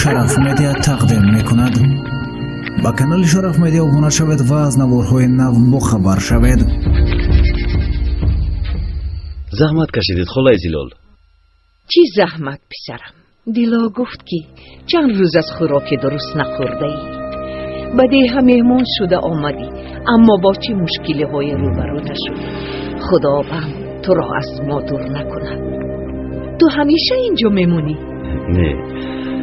شرف مدیا تقدیم میکند. با کانال شرف مدیا ابونه شوید و از نوارهای نو بخبر شوید. زحمت کشیدید خلای زیلال. چی زحمت پسرم؟ دیلا گفت که چند روز از خوراک درست نخورده ای. بده مهمان شده آمدی اما با چه مشکلی های روبرو نشدی. خداوند تو را از ما دور نکند. تو همیشه اینجا میمونی؟ نه،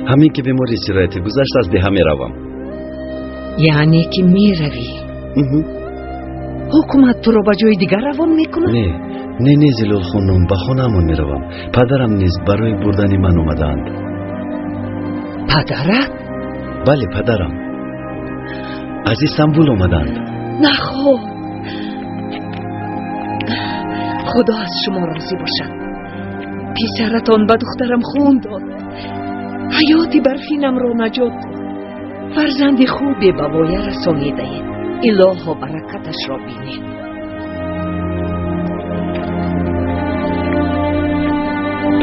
همین که بیماری سرایت گذشت از ده میروم. یعنی که میروی؟ حکومت تو را به جای دیگر روان میکنه؟ نه زیلال خانم، به خانه‌مان میروم. پدرم نیز برای بردن من اومدند. پدرت؟ بله پدرم، از استانبول اومدند. نخو، خدا از شما راضی باشد. پسرتان به دخترم خون داد، حیاتی برفینم را نجات داد. فرزند خوبی به وای رسانیده اید. الها برکتش را بینید.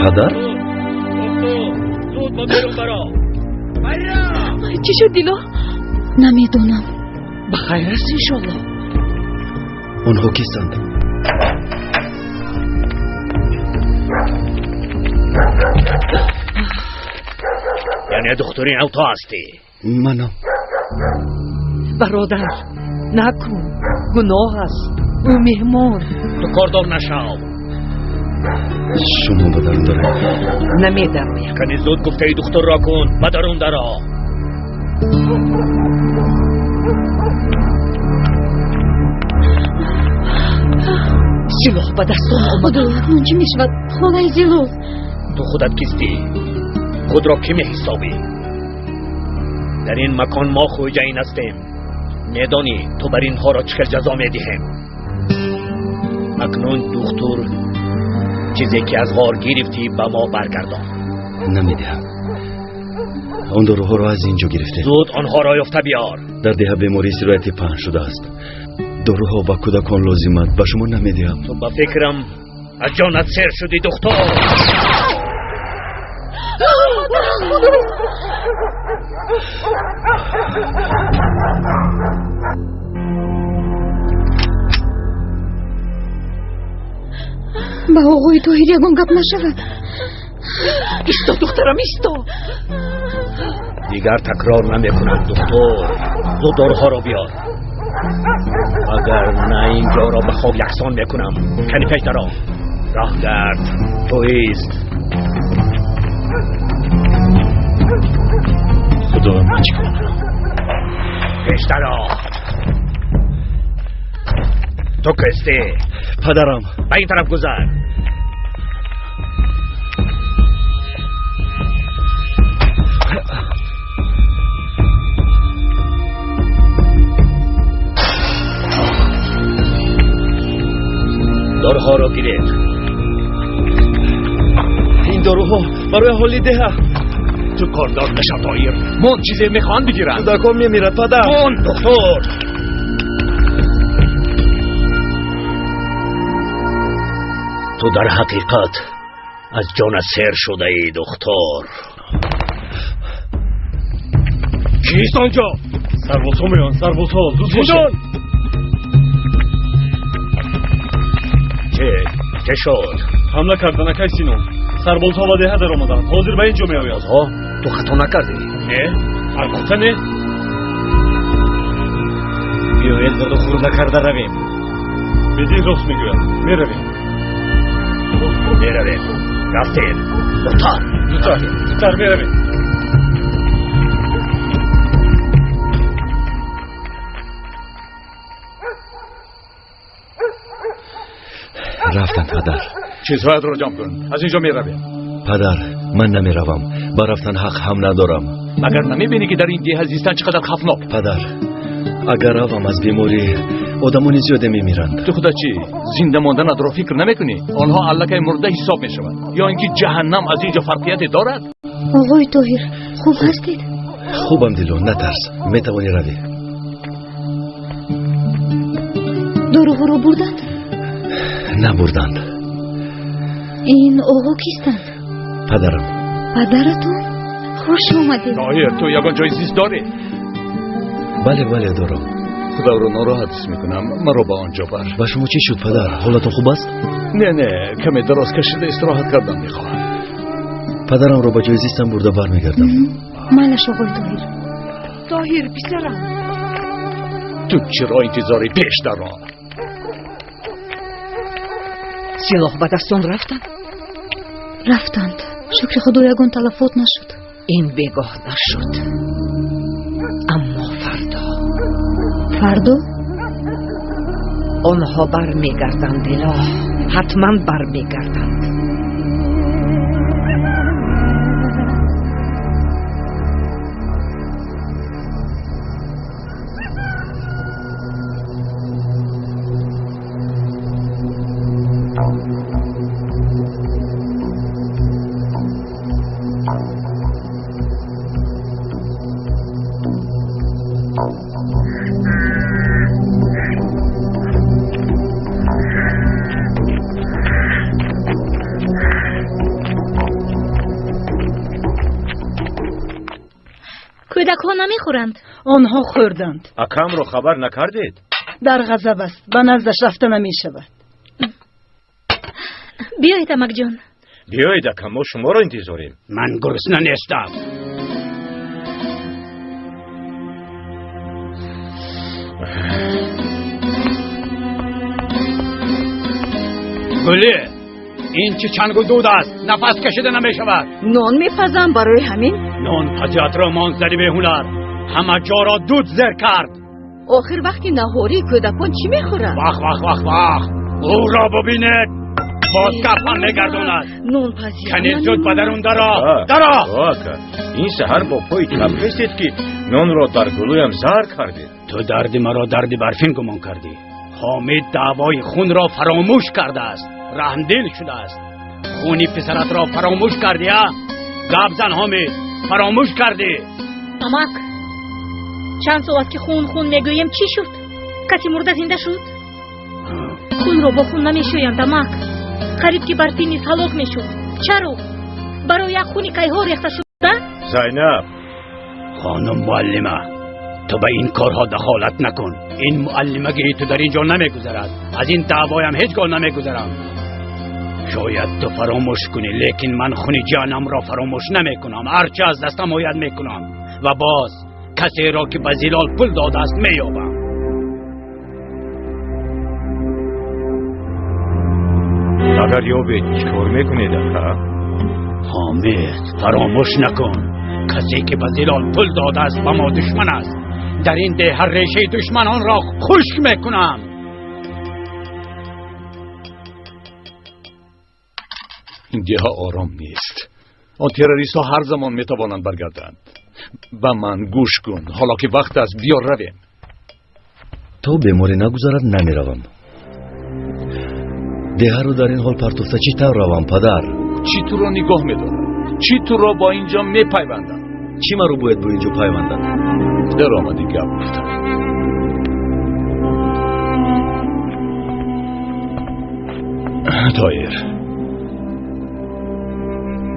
پدر؟ زود با بیرون برا. چی شد دیلا؟ نمیدونم. بخیر است انشالله. اونها کیستند؟ یعنی دخترین او تو هستی؟ منم. برادر نکن، گناه است. او مهمان. تو کاردار نشو. شما به درون داره؟ نمیدم. کنی زود گفته ای دختر را کن به درون درا. سلاح به دستان آمد. خدایا چی میشود؟ خالای زیلال، تو خودت کیستی؟ خود را کی میحسابی؟ در این مکان ما خویجه این هستیم. میدانی تو بر اینها را چه جزا میدهیم. اکنون دختر چیزی که از غار گرفتی به ما برگردان. نمیدهم. اون داروها را از اینجا گرفته. زود آنها را یافته بیار. در ده بیماری سرایتی پهن شده است. داروها با کودکان لازمت به شما نمیدهم. تو با فکرم از جانت سر شدی دختر. با آقای طاهر یگان گپ نشود. ایستا دخترم ایستا. دیگر تکرار نمیکنم دکتر. زود داروها را بیار. اگر نه اینجا را به خواب یکسان میکنم. کنی پیش درا. راه گرد تو ایست. خدا من چی کنم؟ پیش درا. تو کستی؟ پدرم. به این طرف گذر. داروها را گیرید. این داروها برای حالی ده. تو کاردار نشو طاهر. من چیزی میخوان بگیرن. کودکان میمیرد پدر. من دکتر. تو در حقیقت از جان سر شده ای دختر. کیست آنجا؟ سربازها میان. سربازها زود باشید. چه شد؟ حمله کردن اکای سینون. سربازها و ده در آمدند. حاضر به اینجا میآید. ها تو خطا نکردی؟ نه البته نه. بیایید زرد خورده کرده رویم. بدین راست میگوید. میرویم. رفتیم. زودتر میرویم. رفتن پدر. چیزهایت را جمع کن. از اینجا میرویم. پدر من نمیروم. با رفتن حق هم ندارم. مگر نمیبینی که در این دیه زیستن چقدر خفناک؟ پدر اگر روم از بیماری آدمانی زیاده میمیرند. تو خدا چی؟ زنده ماندن را فکر نمیکنی؟ آنها علکه مرده حساب میشوند. یا اینکه جهنم از اینجا فرقیتی دارد؟ آقای طاهر خوب هستید؟ خوبم دیلو، نترس. میتوانی روی. داروها رو بردند؟ نبردند. این آقا کیستند؟ پدرم. پدرتون؟ خوش اومدید. طاهر تو یگان جای زیست داری؟ بله دارم. خدا رو ناراحت میکنم، مرا با آنجا بر. و شما چی شد پدر؟ حالتون خوب است؟ نه کمی دراز کشیده استراحت کردن میخواهم. پدرم رو با جای زیستم برده برمیگردم. مالش آقای طاهر؟ طاهر پسرم، تو چرا انتظاری پیش در آن؟ سلاح به دستان رفتند. شکر خدا یگان تلفات نشد. این بگاه نشد، اما فردا آنها برمیگردند. دیلا حتما برمیگردند. کودکان نمیخورند. آنها خوردند. اکرم رو خبر نکردید؟ در غضب است، به نزدش رفته نمی شود. بیایید امک جان. بیایید اکرم، ما شما رو انتظاریم. من گرسنه نیستم. گلی، این چه چنگ دود است؟ نفس کشیده نمی شود. نان میپزم برای همین. نان پزیات را منزلی به هنر، همه جا را دود زر کرد. آخر وقتی نهاری کودکان چی میخورند؟ واه او را ببینید، باز کفن میگردوند. نان پزیات کنید زود بدرون درا. این سحر با پای کم رسید که نان را در گلویم زهر کردید. تو درد مرا درد برفین گمان کردی. حامد دعوای خون را فراموش کرده است، رحمدل شده است. خونی پسرت را فراموش کردی ها؟ گپ زن حامد، فراموش کردی. امک چند ساعت که خون میگویم چی شد؟ کسی مرده زنده شد؟ خون رو با خون نمیشویند امک. قریب که برفی نیز هلاک میشد. چرا؟ برای یک خونی کیها ریخته شده؟ زینب خانم معلمه، تو به این کارها دخالت نکن. این معلمگی تو در اینجا نمیگذرد. از این دعوایم هیچگاه نمیگذرم. شاید تو فراموش کنی، لیکن من خون جانم را فراموش نمیکنم. هرچه از دستم آید میکنم و باز کسی را که به زلال پول داده است مییابم. اگر یابید چیکار میکنید اکا؟ حامد فراموش نکن، کسی که به زلال پول داده است به ما دشمن است. در این ده هر ریشه دشمنان را خشک میکنم. این ده آرام نیست. آن تروریست ها هر زمان میتوانند برگردند. به من گوش کن، حالا که وقت است بیا رویم. تو بیماری نگذارد نمیروم. ده رو در این حال پرتوفته چی طور روم پدر؟ چی تو را نگاه میدارم؟ چی تو را با اینجا میپیوندم؟ چی مرا باید با اینجا پیوندم؟ در آمدی گپ گفتم. طاهر،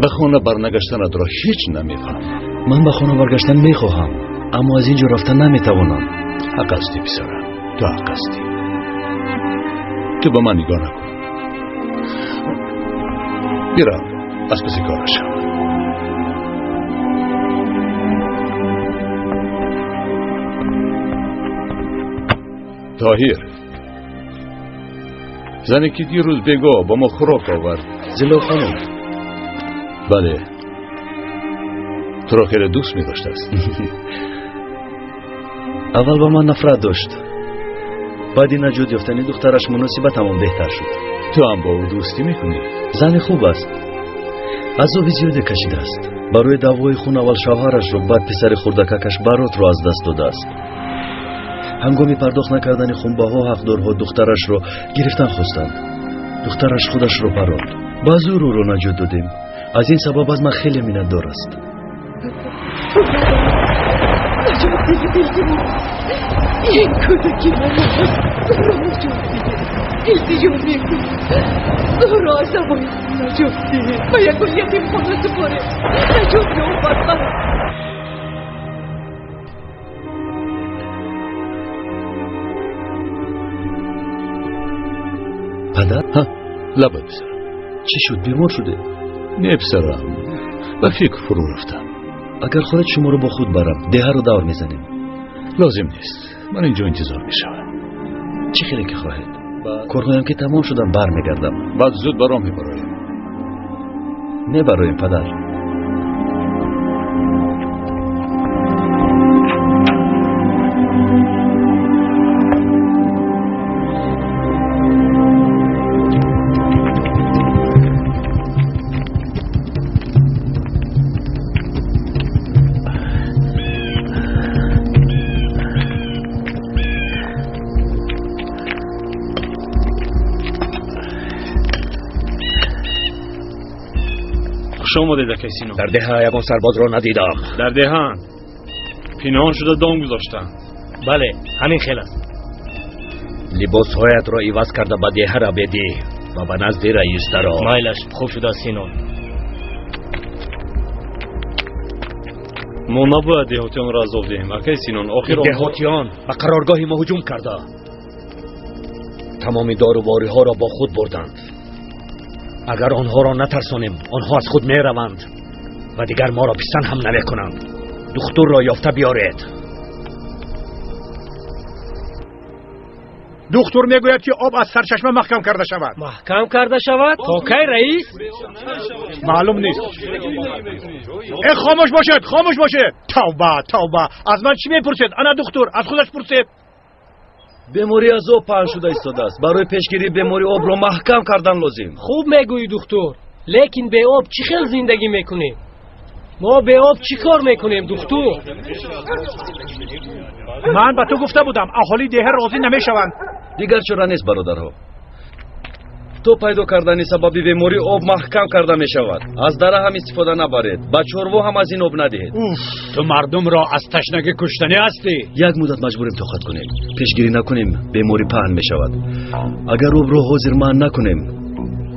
به خانه برنگشتنت را هیچ نمیفهم. من به خانه برگشتن میخواهم، اما از اینجا رفتن نمیتوانم. حق استی پسرم، تو حق استی. تو به من نگاه نکن. بیرم از پسی کارشم. طاهر، زنی که دیروز بگاه با ما خوراک آورد، زلا خانم. بله، تو را خیلی دوست می داشته است. اول با من نفرت داشت، بعدی نجات یافتنی دخترش مناسبت تمام بهتر شد. تو هم با او دوستی میکنی؟ زن خوب است، عذاب زیاده کشیده است. برای دعوای خون اول شوهرش رو، بعد پسر خردککش برات رو از دست داده است. هنگامی پرداخت نکردن خونبها حقدارها دخترش رو گرفتن خواستند. دخترش خودش رو پراند، باز او رو نجات دادیم. از این سبب از من خیلی منتدار است. نجات بده. این کودکی من است. نجات بده. التجا میکنم. او را از دوای نجات ده و یک یتیم خانه سپاره نجات یافت مرا. پدر؟ ها لبا پسرم. چی شد؟ بیمار شده؟ نه پسرم، به فکر فرو رفتم. اگر خودت شما رو با خود برم ده رو دور میزنیم. لازم نیست، من اینجا انتظار میشم. چی خیلی که خواهد؟ کارهایم که تمام شدم بر میگردم. بعد زود برام میبرایم. نه برایم پدر. شما دیده کسی نو؟ در دهه یکان سرباز را ندیدم. در دهان پنهان شده دام گذاشتن. بله همین خیلی است. لباس هایت را عوض کرده به دهه را بدی و به نزد رئیس را. مایلش خوب شده سینون. ما نباید دهاتیان را عذاب دهیم. اکی سینان آخر دهاتیان به قرارگاه ما هجوم کرده. تمام داروباری ها را با خود بردند. اگر آنها را نترسانیم آنها از خود می روند و دیگر ما را پسند هم نمی کنند. دکتر را یافته بیارید. دکتر میگوید که آب از سرچشمه محکم کرده شود. محکم کرده شود؟ تا کی رئیس؟ معلوم نیست. خاموش باشید، خاموش باشید. توبه توبه، از من چی میپرسید؟ انا دکتر، از خودش پرسید. بیماری از آب پهن شده ایستاده است. برای پیشگیری بیماری آب را محکم کردن لازم. خوب میگویی دکتر، لیکن به آب چی خیل زندگی میکنیم؟ ما به آب چی کار میکنیم دکتر؟ من به تو گفته بودم اهالی ده راضی نمیشوند. دیگر چرا نیست برادرها؟ تو پیدا کردن سبب بیماری آب محکم کرده می شود. از دره هم استفاده نبرید. به چروا هم از این آب ندهید. تو مردم را از تشنگی کشتنی هستی. یک مدت مجبوریم توقف کنیم. پیشگیری نکنیم بیماری پهن می شود. اگر آب را حاضر من نکنیم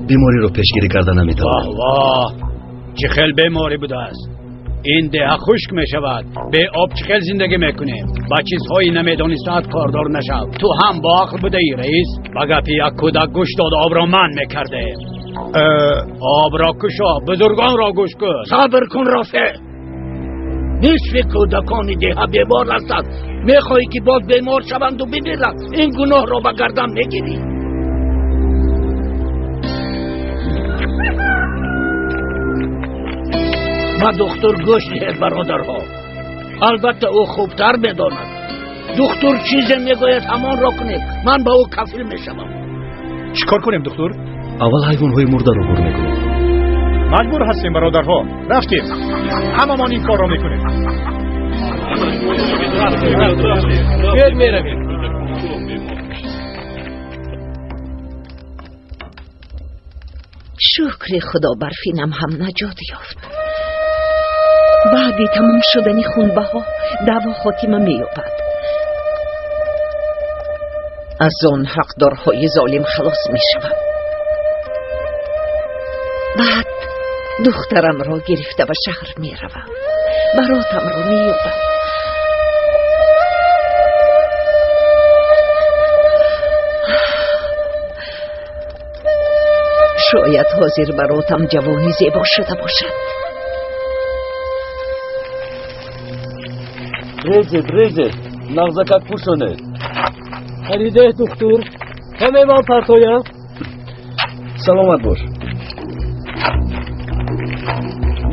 بیماری را پیشگیری کرده نمیتوانیم. واه واه، چه خیل بیماری بوده است. این ده خشک می شود. به آب چه خیل زندگی میکنیم. با چیزهایی نمیدانستاد کاردار نشود. تو هم با عقل بوده ای رئیس. بگفی یک کودک گوش داد آب را من میکرده. آب را کشا، بزرگان را گوش کن. صبر کن رافع. نصف کودکان ده بیمار هستند. میخواهی که باز بیمار شوند و بمیرند. این گناه را به گردن میگیری. ما دکتر گوش دهید برادرها. البته او خوبتر میداند. دکتر چیزی میگوید همان را کنید. من با او کفیل میشوم. چیکار کنیم دکتر؟ اول حیوانهای مرده را بر میکنیم. مجبور هستیم برادرها. رفتیم. هممان این کار را میکنیم. میرویم. شکر خدا برفینم هم نجات یافت. بعد تمام شدن خونبه ها دعوا خاتمه می‌یابد. از آن حقدارهای ظالم خلاص میشوم. بعد دخترم را گرفته به شهر میروم. براتم را می‌یابم. شاید حاضر براتم جوانی زیبا شده باشد. ریزید نغزکک پوشانید. خریده دکتر همه با پرتویم. سلامت باش.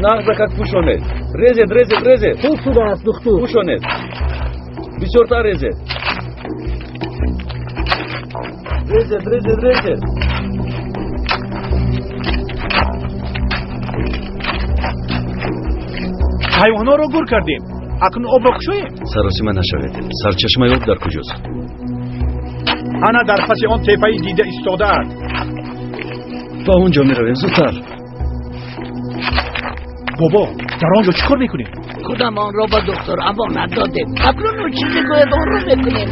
نغزکک پوشانید. ریزید خوب شده است دکتر. پوشانید. بسیارتر ریزید. حیوانا را گور کردیم. اکنون آب را کشویم. سراسیمه نشوید. سرچشمه آب در کجاست؟ انا در پس آن تپه دیده ایستاده است. با اونجا میرویم زودتر. بابا در آنجا چیکار میکنیم؟ خودم آن را به دکتر امانت دادیم. اکنون اون چیزی گوید آن را میکنیم.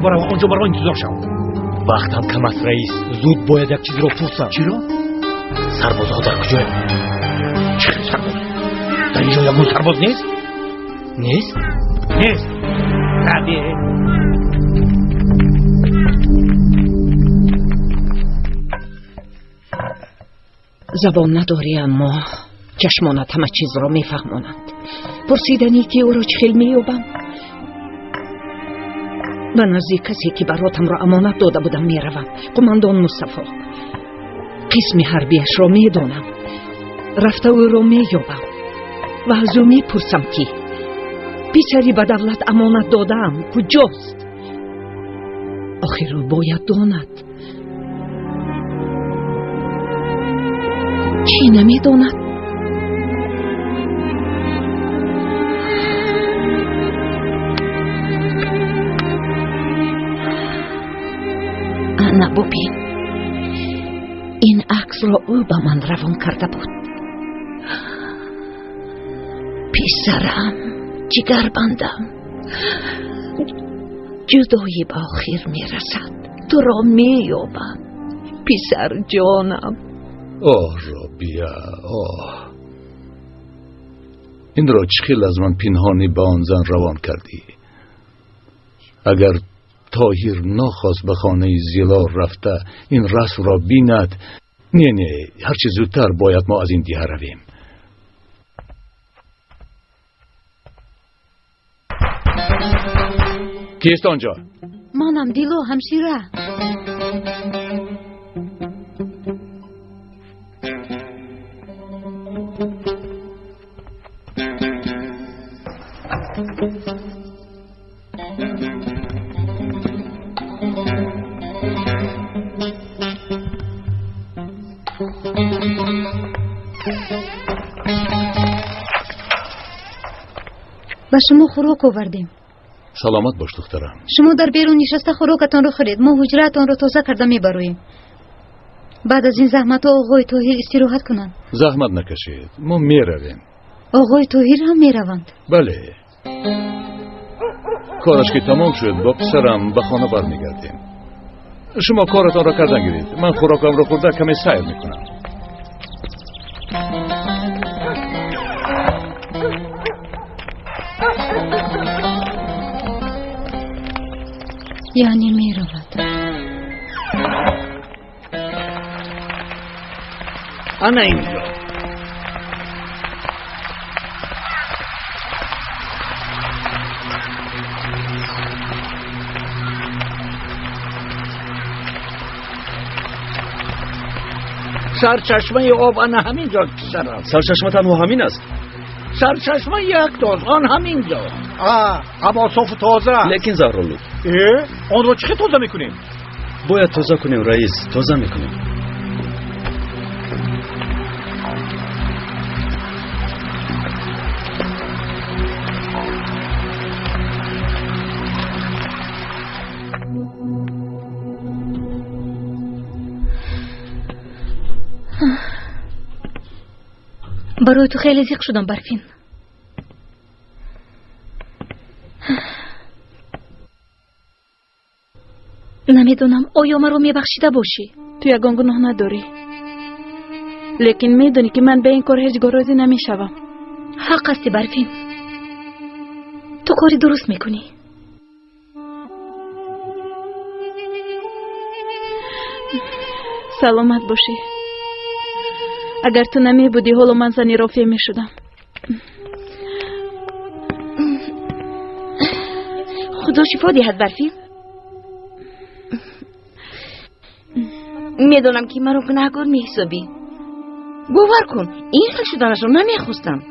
برو اونجا برو انتظار شو. وقتم کم است رئیس، زود باید یک چیز رو پرسم. چرا؟ سربازها در کجای؟ چه سرباز؟ در اینجا یکون سرباز نیست؟ نیست؟ نیست. رده. زبان نداری اما چشمانت همه چیز را میفهمانند. پرسیدنی که او را چخیل مییابم. به نزدیک کسی که براتم را امانت داده بودم میروم. قماندان مصطفی. قسم حربیش را میدانم. رفته او را مییابم و از او میپرسم که پسری به دولت امانت دادم کجاست؟ آخر او باید داند. چی نمیداند؟ انا ببین، این عکس را او به من روان کرده بود. پسرم، جگر بندم، جدایی به آخر میرسد. تو را مییابم پسر جانم. آه رابیه، آه، این را چخیل از من پنهانی به آن زن روان کردی. اگر طاهر نخواست به خانه زیلار رفته این رسم را بیند، نه هرچی زودتر باید ما از این دیه رویم. کیست آنجا؟ منم دیلو همشیره. به شما خوراک آوردیم. سلامت باش دخترم. شما در بیرون نشسته خوراکتان رو خورید. ما حجرتان رو تازه کرده میبرویم. بعد از این زحمت ها آقای طاهر استراحت کنن. زحمت نکشید، ما میرویم. آقای طاهر هم میروند. بله، کارش که تمام شد با پسرم به خانه برمیگردیم. شما کارتان را کردن گیرید، من خوراکم را خورده کمی سیر میکنم. یعنی میرود. انا اینجا. سرچشمه آب انا همینجا پسرم. سرچشمه تنها همین است؟ سرچشمه یک تاز آن همینجا. اما صاف و تازه. لیکن زهرالود آن رو چه تازه میکنیم؟ باید تازه کنیم رئیس، تازه میکنیم. برای تو خیلی زیق شدم برفین. نمیدونم آیا مرا میبخشیده باشی؟ تو یگان گناه نداری، لیکن میدونی که من به این کار هیچ راضی نمیشوم. حق هستی برفین، تو کاری درست میکنی. سلامت باشی. اگر تو نمی بودی حالا من زنی رافی می شدم. خدا شفا دهد برفین. میدونم که مرا گناهکار میحسابی. باور کن این خل شدنش رو نمیخواستم.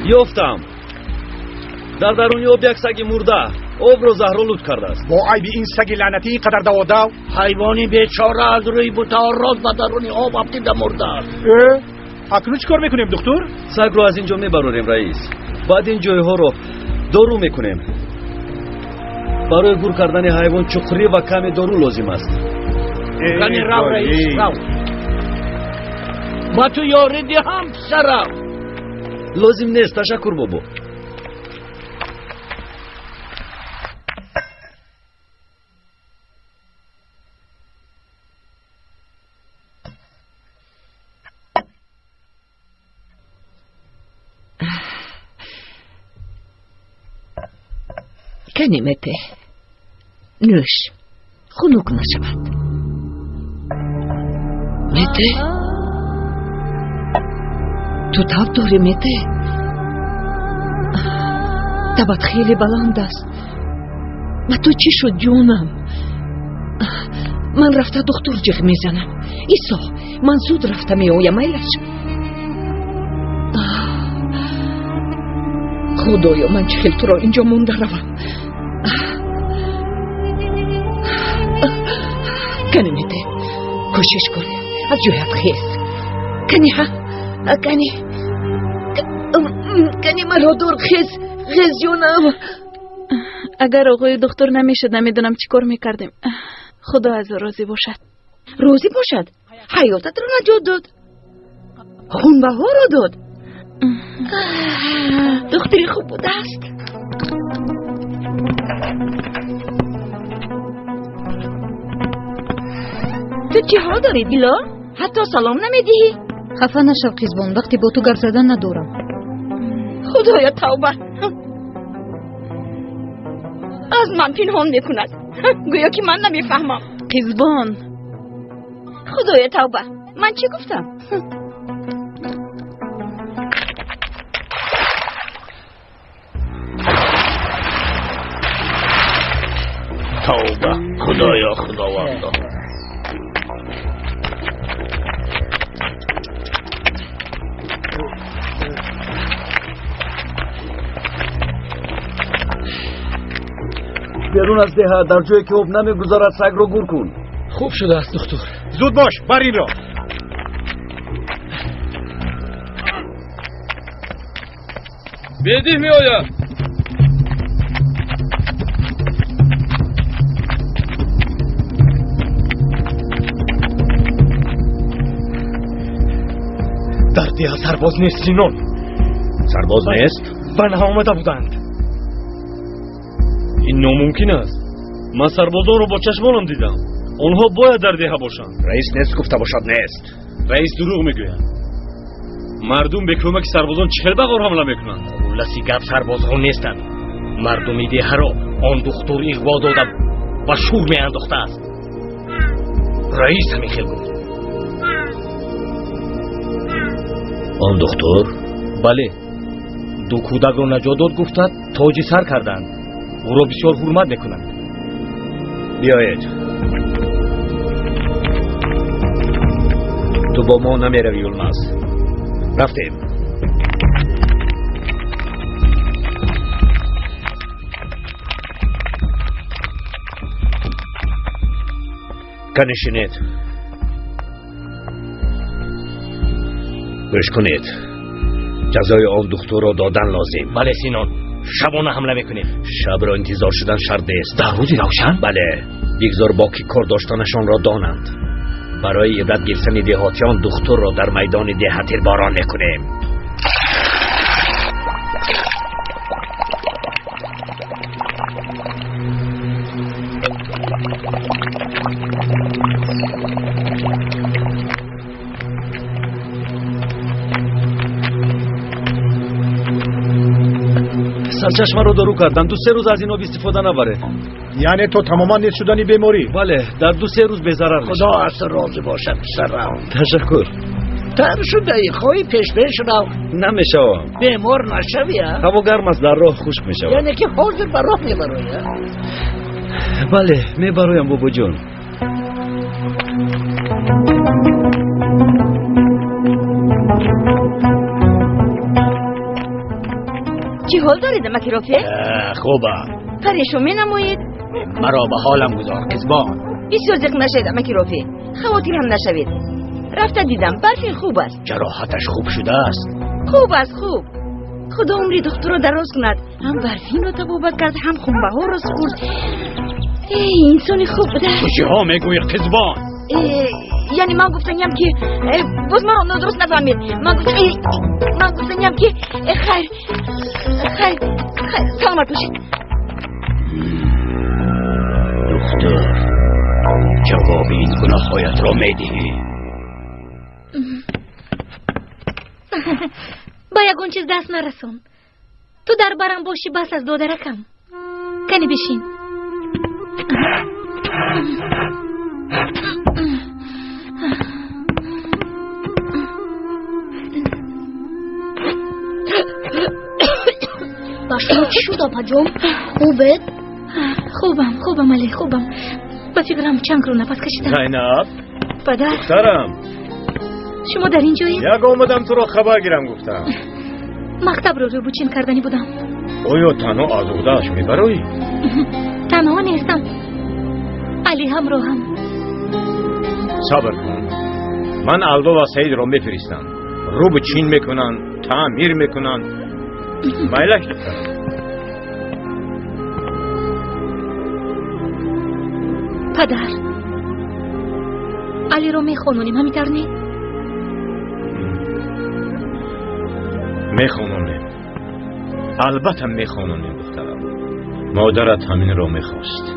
یافتم در درونی آب یک سگ مرده، آب رو زهرآلود کرده است. با عیب این سگ لعنتی اینقدر دواده حیوانی بیچاره از روی بوتاراز و درونی آب افتیده مرده است. اکنون چی کار میکنیم دکتر؟ سگ رو از اینجا میبرونیم رئیس. بعد این جایها رو دارو میکنیم. برای گور کردن حیوان چقری و کمی دارو لازم است. کنی رو رئیس رو. با تو یاری دی هم پسرم. لازم نیست، تشکر بابا. کنی مته نوش خنک نشود. مته تو تاب داری مته؟ تبت خیلی بلند است. و تو چی شد جونم؟ من رفته دکتر جغ میزنم. ایسا من زود رفته میایم ایلش. خدایا من چه خیلی تو را اینجا مونده روم. کنی میده کوشش کن از جویت خیز. کنی ها کنی مرا دور خیز جونم. اگر آقای دکتر نمیشد نمیدونم چی کار میکردیم. خدا از راضی باشد. راضی باشد؟ حیاتت رو نجات داد، خونبه ها رو داد. دختری خوب بوده است. تو چه حال داری دیلا؟ حتی سلام نمیدهی؟ خفه نشو قیزبان، وقتی با تو گپ زدن ندارم. خدایا توبه، از من پنهان میکند، گویا که من نمیفهمم. قیزبان خدایا توبه، من چی گفتم؟ توبه خدایا خداوندا. بیرون از ده در جایی که آب نمیگذارد سگ رو گور کن. خوب شده است دکتر. زود باش بر این را. بدیه می آید. در ده سرباز نیست سینون. سرباز نیست؟ بنها آمده بودند. این ناممکن است. من سربازان رو با چشمانم دیدم. آنها باید در ده باشند. رئیس نیست گفته باشد نیست. رئیس دروغ میگوید. مردم به کمک سربازان 40 بغار حمله میکنند. لسی گپ سربازان نیستند. مردم ده را آن دختر اغوا داده و شور میانداخته است. رئیس همین خیل گفت. آن دختر؟ بله، دو کودک را نجات داد گفتند تاج سر کردند. او را بسیار حرمت میکنند. بیایید. تو با ما نمیروی یلماز. رفتیم. کنشینید. گوش کنید. جزای آن دختر را دادن لازم. بله سینان، شبانه حمله میکنیم. شب را انتظار شدن شرط است. در روزی روشن؟ بله. بگذار باقی کار داشتنشان را دانند. برای عبرت گرفتن دهاتیان دختر را در میدان ده تیرباران میکنیم. سرچشمه رو دارو کردن. 2-3 روز از این آب استفاده نبره. یعنی تو تماما نیست شدنی بیماری؟ بله، در 2-3 روز به ضرر میشه. خدا از راضی باشد پسرم. تشکر. تر شده ای خواهی پیش رو. نمیشوم. بیمار نشوی. هوا گرم است، در راه خشک میشوم. یعنی که حاضر بر راه میبروی؟ بله میبرویم بابا جون. چی حال دارید مکیروفه؟ خوبه. پریشون می نموید؟ مرا به حالم گذار قزبان. بسیار زق نشید مکیروفه، خواطر هم نشوید. رفته دیدم برفی خوب است. جراحتش خوب شده است. خوب است خوب. خدا عمری دختر رو دراز کند. هم برفین رو تبابت کرد هم خونبه ها رو سپرد. ای انسانی خوب بوده. کجی ها میگوی قزبان؟ یعنی من گفتنیم که باز من درست نفهمید. من گفتنیم که خیر سلامت باشید. دختر جواب این گناهایت را میدهی؟ با یکون چیز دست نرسون. تو در برم باشی بس از دادرکم. کنی بشین. با شما چی شد آپا جون؟ خوبه؟ خوبم علی خوبم. با فکرم چند رو نفس کشیدم. زینب پدر دخترم شما در اینجایی؟ یک آمدم تو را خبر گیرم گفتم. مکتب رو بوچین کردنی بودم. اویا تنها آزودهش میبروی؟ تنها نیستم، علی همراهم. صبر کن، من الوا و سعید را میفرستم. رو به چین میکنن، تعمیر میکنن. میلک دخترم. پدر علی رو میخونونیم همینطور نی؟ میخونونیم، البته میخونونیم دخترم. مادرت همین رو میخواست.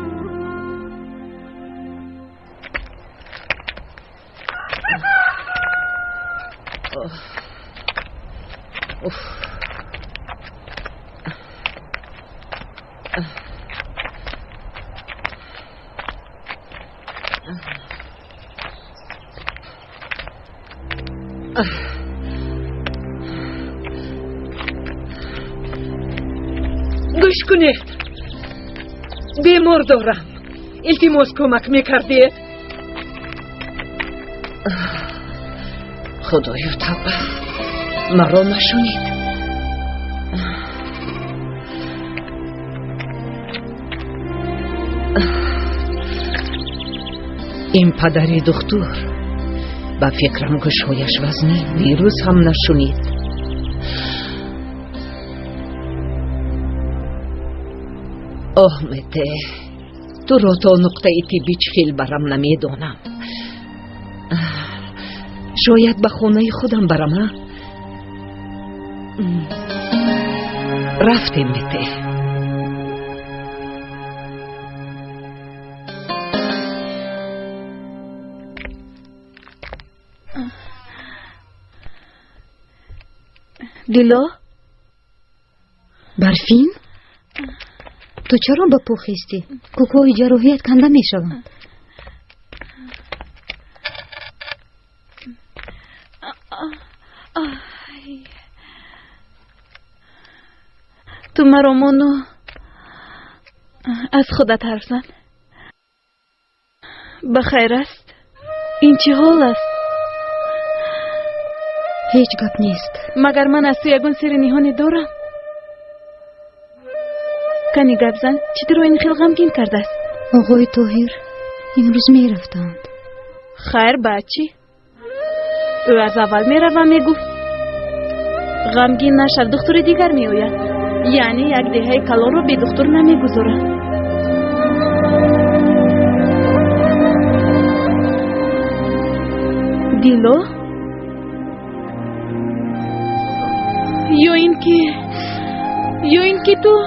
گوش کنید، بیمار دارم. التماس کمک میکردید؟ خدایا توبه، مرا نشونید. این پدری دکتر با فکرم گوشهایش وزنی دیروز هم نشونید. آمده تو را تا نقطه طبی چخیل برم نمیدونم. شاید به خونه خودم برم. رفتیم میته. لیلا برفین تو چرا با پو خیستی؟ کوکوی جراحیت کنده می شوند. تو مرا مانو از خودت حرف زن. بخیر است؟ این چه حال است؟ هیچ گپ نیست. مگر من از تو یگون سر نهانی دارم؟ کنی گپ زن، چطور این خیلی غمگین کرده است؟ آقای طاهر امروز می رفتند. خیر بچی، او از اول می رو و می گفت غمگین نشد دختر دیگر می آید. یعنی یک دهه کلان رو به دختر نمی گذارد. دیلو یا این که تو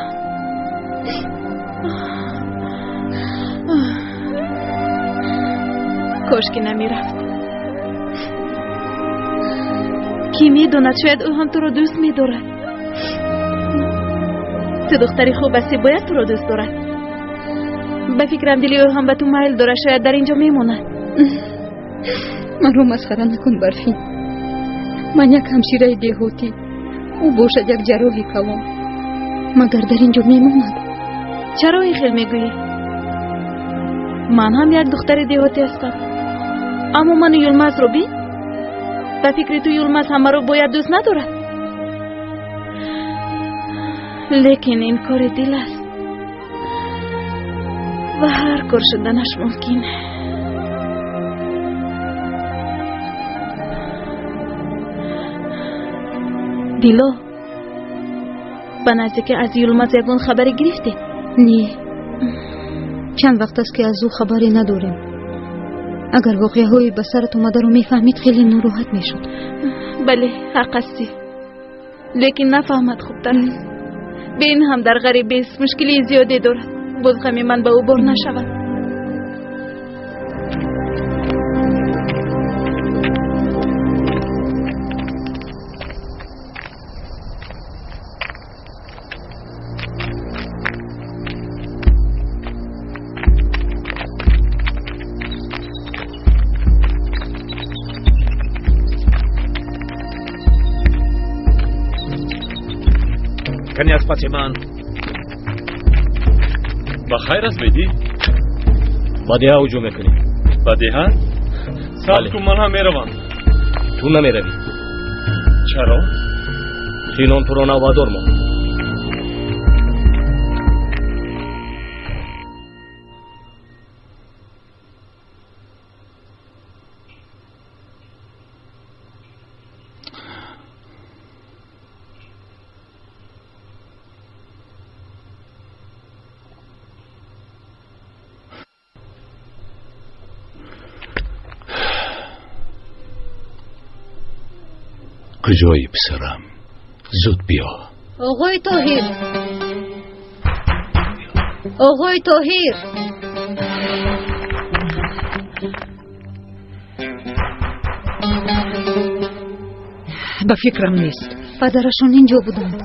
کاش که نمی رفت. کی می داند شاید او هم تو رو دوست می دارد. تو دختری خوب هستی، باید تو رو دوست دارد. به فکرم دلی او هم به تو میل داره، شاید در اینجا می ماند. من رو مسخره نکن برفین. من یک همشیره دیهاتی، او باشد یک جراحی کلان، مگر در اینجا می ماند. چرا این خیل می گویی؟ من هم یک دختر دیهاتی هستم، اما من یلمز رو بین. به فکر تو یلمز همه رو باید دوست ندارد. لیکن این کار دل است و هر کار شدنش ممکنه. دیلو به نزدیک از یلمز یگان خبری گرفتی؟ نه، چند وقت است که از او خبری نداریم. اگر واقعه های به سرت اومده رو میفهمید خیلی ناراحت میشد. بله حق هستی، لیکن نفهمد خوبتر است. به این هم در غریبی است، مشکلی زیادی دارد. باز غم من به او بار نشود. کنی از پس من بخیر است بیدی؟ بدیه ها هجوم میکنی. بدیه ها؟ سال کن من هم میروم. تو نمیروی. چرا؟ خینان تو را نوادار ما. کجایی پسرم؟ زود بیا. آقای طاهر، آقای طاهر. به فکرم نیست. پدرشون اینجا بودند.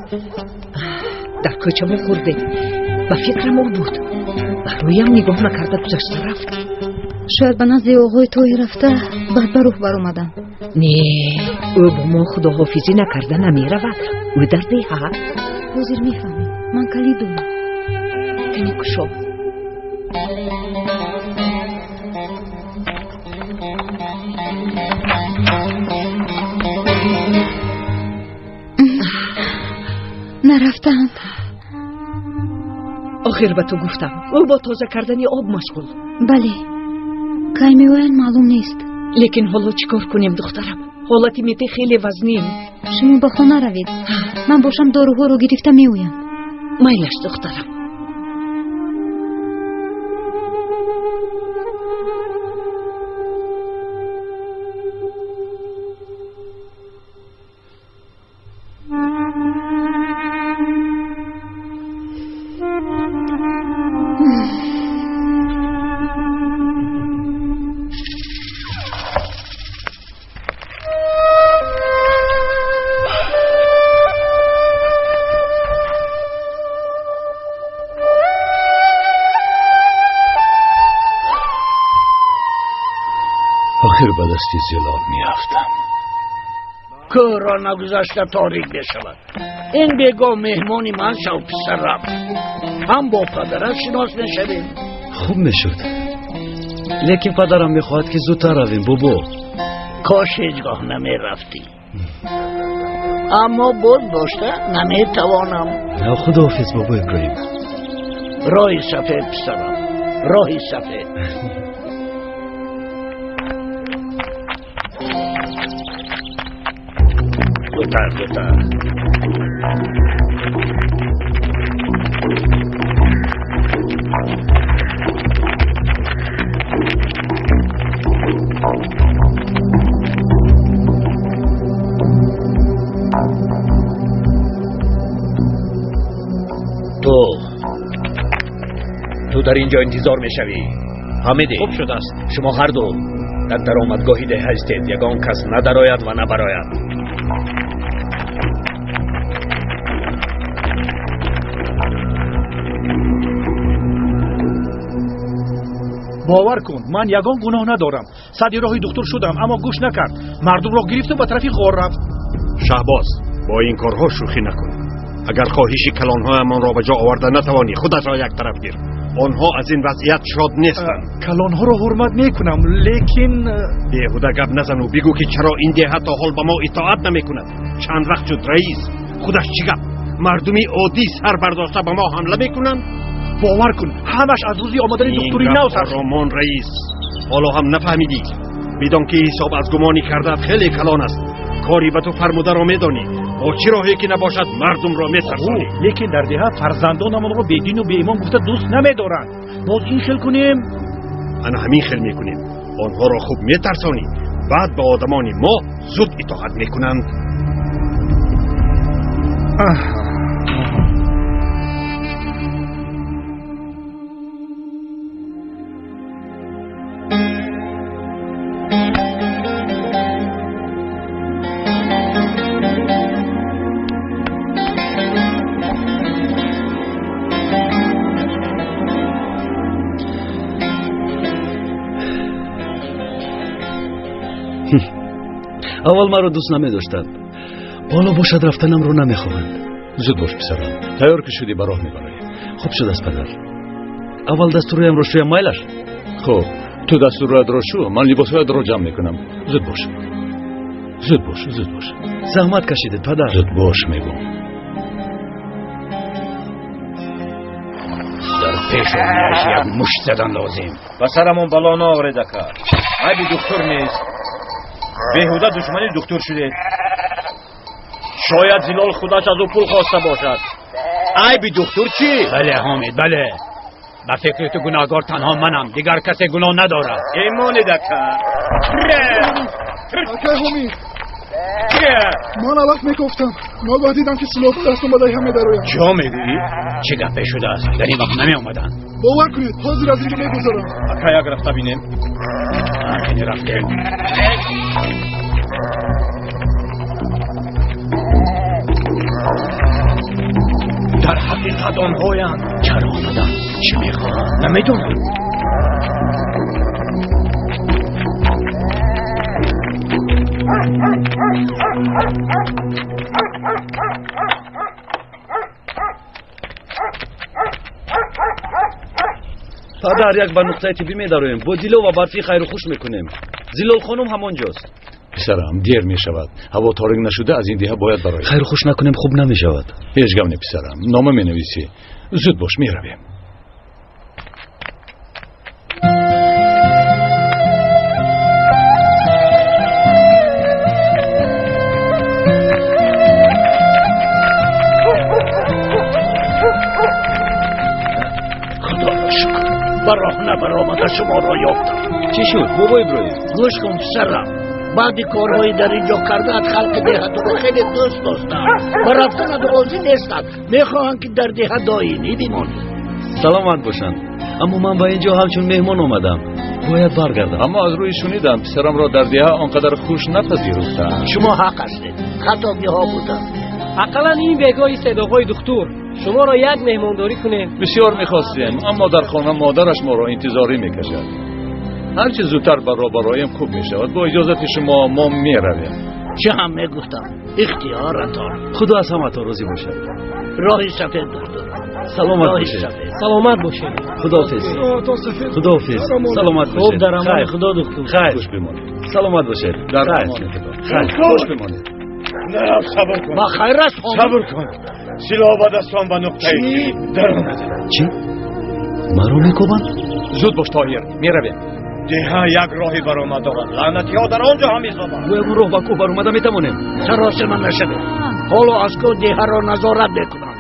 در کوچه بخورده. به فکرم او بود. به رویم نگاه نکرده گذشته رفت. شاید به نزد آقای طاهر رفته بعد به روح بر اومدن. نه، او با ما خداحافظی نکرده نمی رود. او در دیه. حاضر میفهمیم. من کلید دارم. تنی کشو. نرفتند. آخر به تو گفتم او با تازه کردنی آب مشغول. بله، کی میوین معلوم نیست. لیکن حالا چیکار کنیم دخترم؟ حالتی میته خیلی وزنیم. شما به خانه روید، من باشم داروها رو گرفته میویم. مایلش دخترم. آخر به دست زلال میافتم. که را نگذاشته تاریک بشود. این بگاه مهمانی من شو پسرم. هم با پدرت شناس نشویم. خوب میشد، لیکن پدرم میخواهد که زودتر رویم بابا. کاش هیچگاه نمی رفتی. اما باز داشته نمی توانم. نه خداحافظ بابا ابراهیم. راهی سفید پسرم، راهی سفید. زودتر. تو در اینجا انتظار میشوی. حمیدی خوب شده است. شما هر دو در درآمدگاهی ده هستید. یگان کس ندراید و نبراید. باور کن من یگان گناه ندارم. صد راهی دکتر شدم اما گوش نکرد. مردم را گرفت و به طرف غار رفت. شهباز با این کارها شوخی نکن. اگر خواهش کلانهایمان را به جا آورده نتوانی خودت را یک طرف گیر. آنها از این وضعیت شاد نیستند. کلانها را حرمت میکنم، لیکن بیهوده گپ نزن و بگو که چرا این دیه تا حال به ما اطاعت نمیکند. چند وقت شد رئیس خودش چی گپ؟ مردمی عادی سر برداشته به ما حمله میکنند. باور کن همش از روزی آمدن دکتری نو سر رامان رئیس. حالا هم نفهمیدی؟ بدان که حساب از گمانی کرده خیلی کلان است. کاری به تو فرموده را میدانی. با چه راهی که نباشد مردم را میترسانی. لیکن در دیها فرزندانمان را بیدین و بی‌ایمان گفته دوست نمی‌دارند. باز این خیل کنیم؟ انا همین خیل میکنیم. آنها را خوب میترسانی، بعد به آدمان ما زود اطاعت میکنند. اول مرا دوست نمی‌داشتند. حالا باشد رفتنم رو نمی‌خواهند. زود باش پسرم. تیار که شدی به راه می‌بری. خوب شد است پدر. اول دستورم رو شویم مایلش. خب تو دستورات رو شو، من لباسات رو جمع میکنم. زود باش. زود باش. زحمت کشیدید پدر. زود باش میگم. در پیشانیش یک مشت زدن لازم. پسرمون بلا ناورده که عیب دکتر نیست. بیهوده دشمنی دکتر شده. شاید زلال خودش از او پول خواسته باشد. عیب دکتر چی؟ بله حامد بله. به فکر تو گناهگار تنها منم، دیگر کسی گناه ندارد. ایمان دکه حامد من وقت میگفتم ناگاه دیدم که سلاح دستم بدهی همه درویم. جا میگویی؟ چه گپه شده است؟ در این وقت نمی اومدن. باور کنید حاضر از اینجا میگذارم. اکا یک رفته بینیم. اینه رفتیم. در حقیقت آنهایند. چرا آمدن؟ چه میخواهند؟ نمیدونم. پدر یک به نقطه طبی می‌داریم. با دیلو و برفی خیر و خوش میکنیم. زلال خانم همانجاست. پسرم دیر می شود. هوا تاریک نشده از این دیها باید برای. خیر و خوش نکنیم خوب نمی شود. هیچ گم نه پسرم. نامه می نویسی. زود باش می رویم. براه برآمده شما را یافتم. چی شد بابا ابراهیم؟ گوش کن پسرم. بعد کارهای در اینجا کردن خلق دیهت رو خیلی دوست داشتن. و رفتن راضی نیستن. میخواهند که در دیهت دائمی بمانی. سلامت باشند. اما من به اینجا همچون مهمان آمدم. باید برگردم. اما از روی شنیدم پسرم را در دیها آنقدر خوش نپذیرفتند. شما حق هستید. خطابی ها بودن. اقلا این بگاهی صداقای دکتر شما را یک مهمانداری کنیم. بسیار میخواستیم اما در خانه مادرش ما را انتظاری میکشد. هرچه زودتر برابرایم خوب میشود. با اجازت شما ما میرویم. چه هم میگفتم اختیارتان. خدا از همه تا راضی باشد. راهی سفید دکتر. سلامت باشید. سلامت باشید. خداحافظ. خداحافظ. سلامت باشید. خوب در امان خدا دکتر. خیر. خوش بمانید. سلامت باشید. در امان خدا. خیر. خوش بمانید. نه صبر کن. با خیر است. صبر کن. سلاح به دستان به نقطه ای در آمده. چی؟ مرا میکوبن؟ زود باش طاهر میرویم. دیها یک راهی برآمد دارد. لعنتی ها در آنجا هم ایستادند. و اون راه با کو برآمده میتوانیم. سراس من نشده. حالا از کو دیها را نظارت بکنند.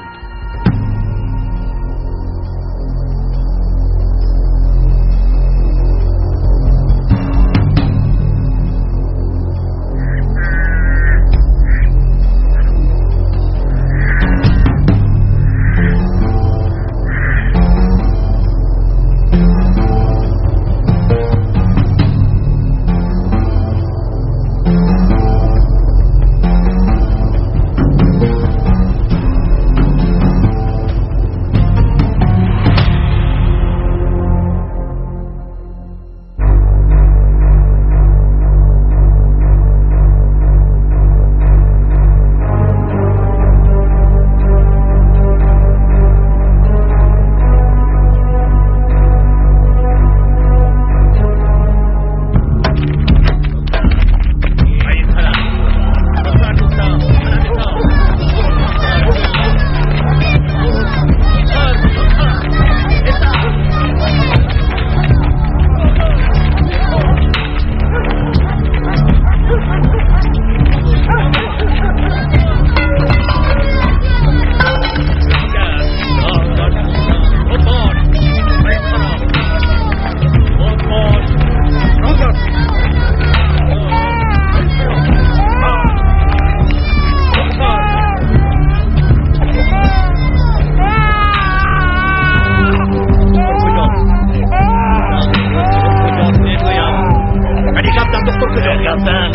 کجا؟ گردن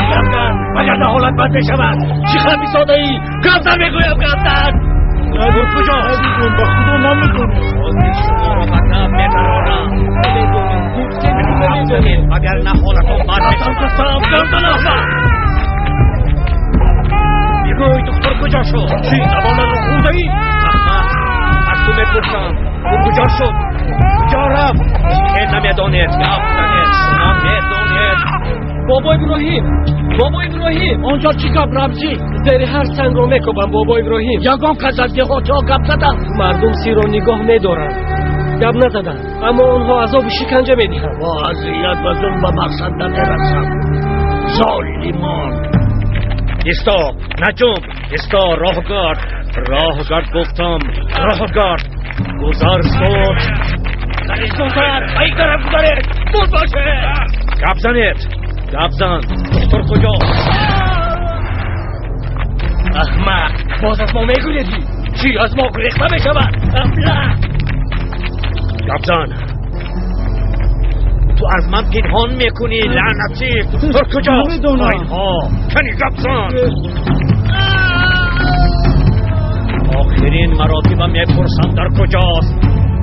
وگرنه حالت بد بشود. چی خبی ساده ای؟ گردن میگویم گردن. دکتر کجا؟ با خدا نمیدونم. بازی شما را مطلب میبرارم. وگرنه حالتون بد بشود. گردن احمد. میگوی دکتر کجا شد؟ چی زبان رو خورده ای؟ احمد از تو میپرسم او کجا شد؟ کجا رفت؟ چی نمیدانید؟ گفت زنید نمیدانید. بابا ابراهیم آنجا چی گپ رمزی؟ زیر هر سنگ رو میکوبم بابا ابراهیم. یگان کس از دهاتی ها گپ زدن. مردم سی رو نگاه میدارن. گپ نزدن اما آنها عذاب شکنجه میدهند. با اذیت و ظلم به مقصد نمیرسم. ظالمان. ایستا نجوم. ایستا راهگرد گفتم. راهگرد گذر سود. زنید ای طرف گذارید. بود باشه. گپ زنید. گپ زن. دکتر کجا؟ احمق باز از ما میگویدی؟ چی از ما گریخته میشود؟ ابله گپ زن. تو از من پنهان میکنی لعنتی. دکتر کجا؟ اینها کنی گپ زن. آخرین مراتبه میپرسم در کجاست.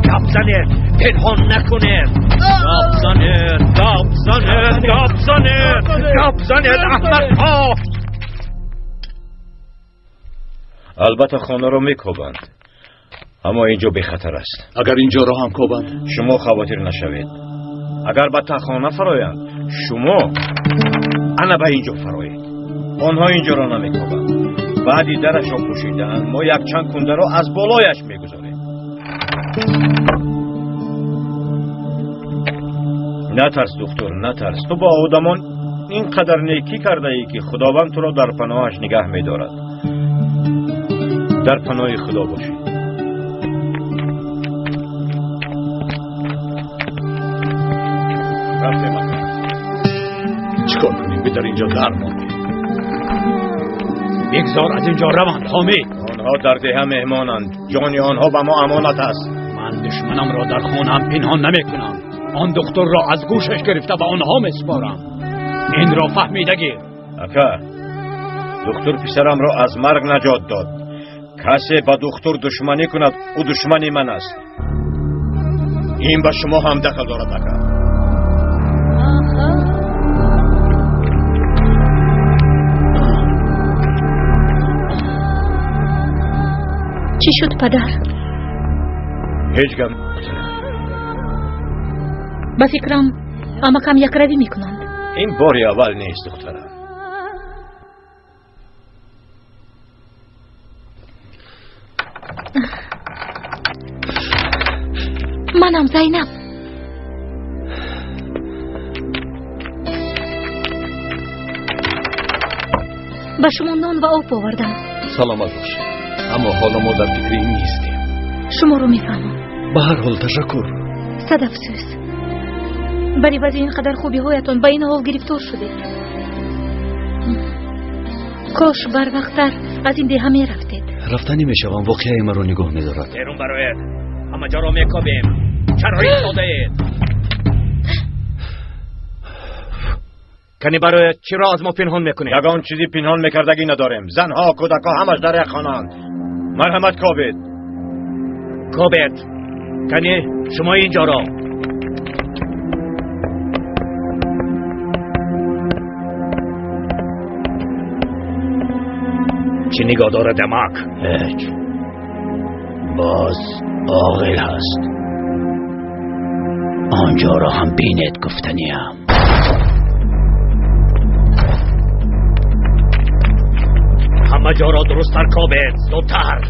گپ زنید. پنهان نکنید. گپ زنید. احمق ها. البته خانه رو میکوبند، اما اینجا بی خطر است. اگر اینجا را هم کوبند شما خواطر نشوید. اگر به تخانه فرایند شما انا به اینجا فرایید. آنها اینجا را نمیکوبند. بعدی درش را پوشیدن ما یک چند کنده را از بالایش میگذاریم. نترس دکتر نترس. تو با آدمان اینقدر نیکی کرده ای که خداوند تو را در پناهش نگه می‌دارد. در پناه خدا باشی. رفتیم چیکار کنیم؟ بدر اینجا در ماندیم. بگذار از اینجا روند حامی. آنها در ده مهمانند. جان آنها به ما امانت است. من دشمنم را در خانه‌ام پنهان نمی‌کنم. آن دکتر را از گوشش گرفته به آنها میسپارم. این را فهمیده گیر. اکا دکتر پسرم را از مرگ نجات داد. کسی با دکتر دشمنی کند او دشمنی من است. این به شما هم دخل دارد اکا. چی شد پدر؟ هیچ گم. با فکرم اما کم یک روی میکنند. این باری اول نیست دخترم. منم زینب. به شما نان و آب آوردم. سلامت باشی. اما حالا ما در فکر این نیستیم. شما رو میفهمم. به هر حال تشکر. صد افسوس. برای وضع اینقدر خوبی هایتون به این حال گرفتار شده. کاش بر وقتتر از این دیه می رفتید. رفتنی میشوم. واقعی مرا نگاه میدارد. بیرون برایت. همه جا را میکابیم. چرا ایستاده اید؟ کنی برایت چی را از ما پنهان میکنید؟ یگان چیزی پنهان میکردگی نداریم. زنها کودکها همش در یک خانه‌اند. مرحمت کابید. کنی شما اینجا را. چی نگاه داره دمک؟ هیچ. باز عاقل هست. آنجا را هم بینید گفتنیم. همه جا را درست ترکابید. زودتر.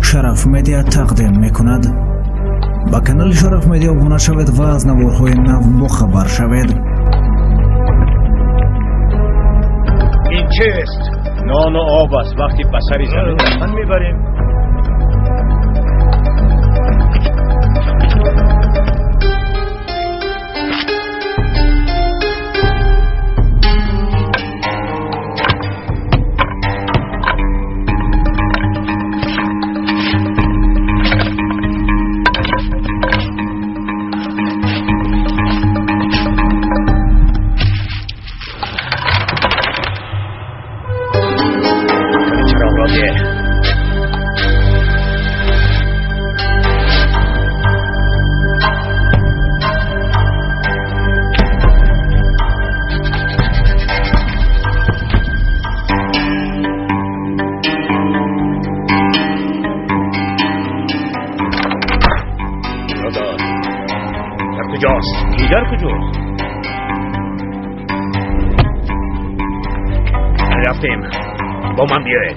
شرف مدیا تقدیم میکند. با کانال شرف مدیا ابونه شوید و از نوارهای نو خبر شوید. این چیست؟ نان و آب است. وقتی بسری زمین میبریم. کجاست؟ دیگر کجاست؟ رفتیم. با من بیاید.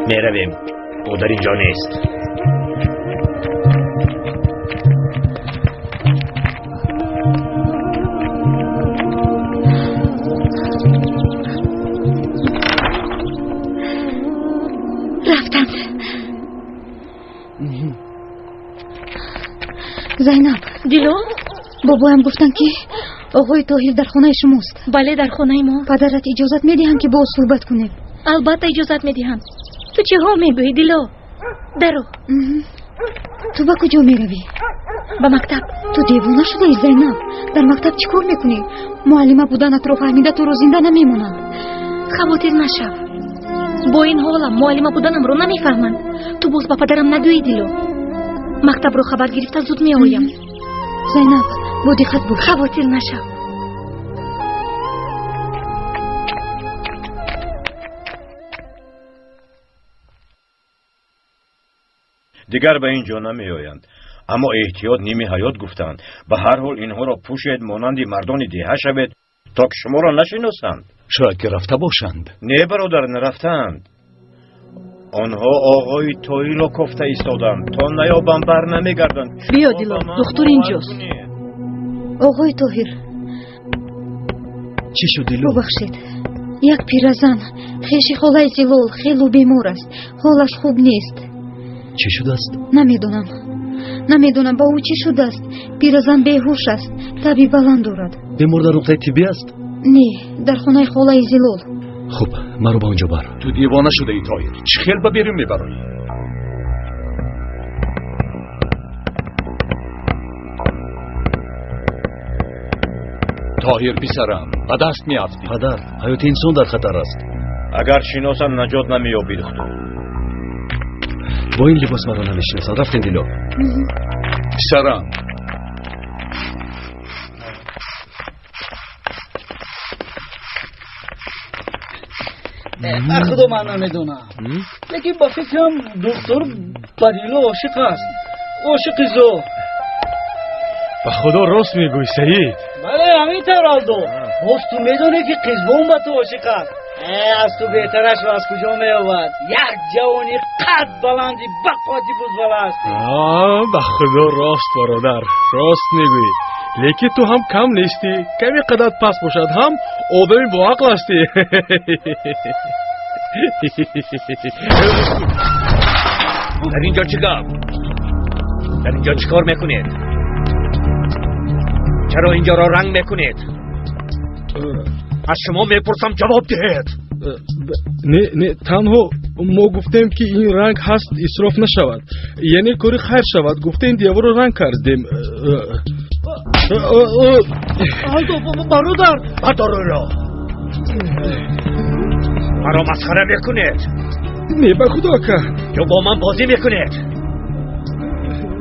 میرویم. او در اینجا نیست. رفتند. زینب دیلو بابایم گفتن که آقای طاهر در خانه شماست. بله در خانه ما. پدرت اجازت میدهند که با صحبت کنیم؟ البته اجازت میدهم. تو چه ها میگویی دیلو؟ درو. تو با کجا میروی؟ به مکتب. تو دیوانه شده ای زینب؟ در مکتب چی کار میکنی؟ معلمه بودنت رو فهمیده تو رو زنده نمیمونند. خواطر نشو. با این حالم معلمه بودنم رو نمیفهمند. تو باز با پدرم نگویی دیلو. مکتب رو خبر گرفته زود میآیم. زینب با دقت باش. خواطر نشو. دیگر به اینجا نمی آیند. اما احتیاط نیمی حیات گفتند. به هر حال اینها را پوشید مانند مردان دیه شوید تا که شما را نشناسند. شاید که رفته باشند. نه برادر، نرفتند. آنها آقای طاهر را کفته ایستادند تا نیابم بر نمیگردند. بیا دیلو، دختر اینجاست. آقای طاهر چی شد دیلو؟ ببخشید، یک پیرزن خیش خاله زلال خیلی بیمار است. حالش خوب نیست. چی شده است؟ نمیدونم با او چی شده است. پیرزن بیهوش است. تبی بلند دارد. بیمار در نقطه طبی است؟ نه، در خانه خاله زلال. خب مرا با اونجا بر. تو دیوانه شده ای طاهر؟ چه خیل با بیرون میبرایی؟ طاهر پسرم به دست میافتی. پدر، حیات انسان در خطر است. اگر شناسم نجات نمییابی دختر. با این لباس مرا نمیشناسند. رفتین دیلو. پسرم خدا من نمیدونم، لیکن با فکرم دکتر بدیلو عاشق است. عاشق زو. به خدا راست میگوی سعید؟ بله همینطور آلدو. باز تو میدونی که قزبون با تو عاشق است. از تو بهترش رو از کجا میآورد؟ یک جوانی قد بلندی بقاتی بزبل است. به خدا راست برادر، راست میگویی. لیکن تو هم کم نیستی. کمی قدرت پس باشد هم آدمی با عقل هستی. در اینجا در اینجا چیکار میکنید؟ چرا اینجا را رنگ میکنید؟ از شما میپرسم جواب دهید. نه تنها ما گفتیم که این رنگ هست اسراف نشود، یعنی کاری خیر شود. گفتیم دیوار رو رنگ کردیم. برادر مرا مسخره میکنید؟ نه به خدا که یا با من بازی میکنید؟